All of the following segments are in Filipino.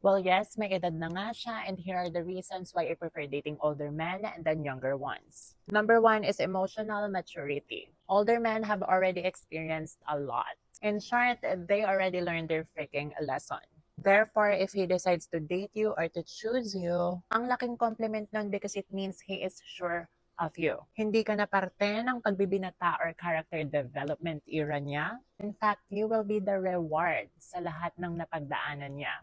Well, yes, may edad na nga siya, and here are the reasons why I prefer dating older men than younger ones. Number one is emotional maturity. Older men have already experienced a lot. In short, they already learned their freaking lesson. Therefore, if he decides to date you or to choose you, ang laking compliment nun because it means he is sure of you. Hindi ka na parte ng pagbibinata or character development era niya. In fact, you will be the reward sa lahat ng napagdaanan niya.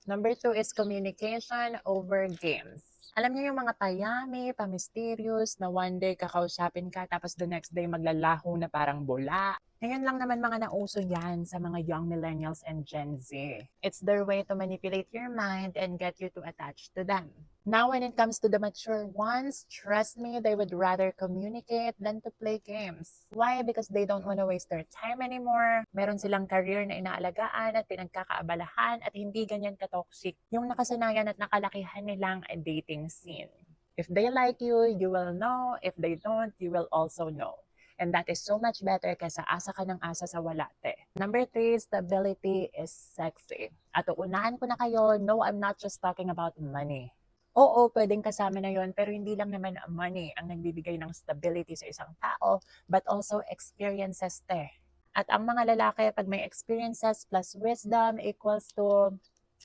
Number two is communication over games. Alam niyo yung mga payami, pa-mysterious, na one day kakausapin ka tapos the next day maglalaho na parang bula. Ngayon lang naman mga nauso yan sa mga young millennials and Gen Z. It's their way to manipulate your mind and get you to attach to them. Now, when it comes to the mature ones, trust me, they would rather communicate than to play games. Why? Because they don't want to waste their time anymore. Meron silang career na inaalagaan at pinagkakaabalahan at hindi ganyan ka-toxic yung nakasanayan at nakalakihan nilang dating scene. If they like you, you will know. If they don't, you will also know. And that is so much better kaysa asa ka ng asa sa walate. Number three, stability is sexy. At uunahan ko na kayo, no, I'm not just talking about money. Oo, pwedeng kasama na yon, pero hindi lang naman money ang nagbibigay ng stability sa isang tao, but also experiences te. At ang mga lalaki, pag may experiences plus wisdom equals to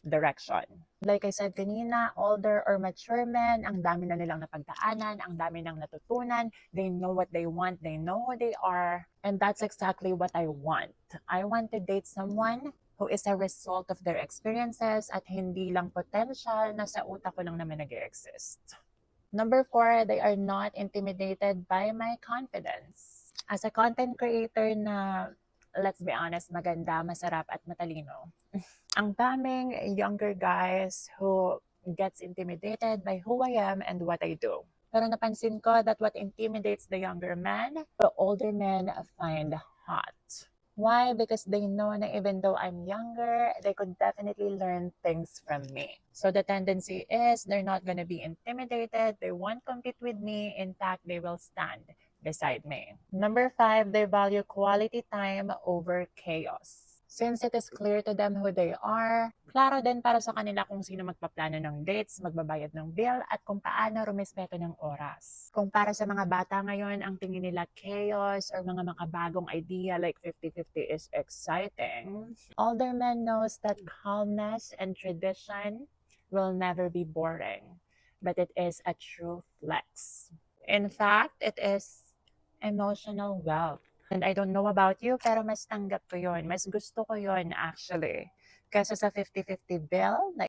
direction. Like I said kanina, older or mature men, ang dami na nilang napagdaanan, ang dami nang natutunan, they know what they want, they know who they are, and that's exactly what I want. I want to date someone who is a result of their experiences at hindi lang potential na sa utak ko lang naman nag-exist. Number four, they are not intimidated by my confidence. As a content creator na, let's be honest, maganda, masarap at matalino, ang daming younger guys who gets intimidated by who I am and what I do. Pero napansin ko that what intimidates the younger men, the older men find hot. Why? Because they know na even though I'm younger, they could definitely learn things from me. So the tendency is they're not gonna be intimidated. They won't compete with me. In fact, they will stand beside me. Number five, they value quality time over chaos. Since it is clear to them who they are, klaro din para sa kanila kung sino magpaplano ng dates, magbabayad ng bill, at kung paano rumispeto ng oras. Kung para sa mga bata ngayon, ang tingin nila chaos or mga makabagong idea like 50-50 is exciting, older men knows that calmness and tradition will never be boring, but it is a true flex. In fact, it is emotional wealth. And I don't know about you, pero mas tanggap ko yun. Mas gusto ko yun actually. Kesa sa 50-50 bill na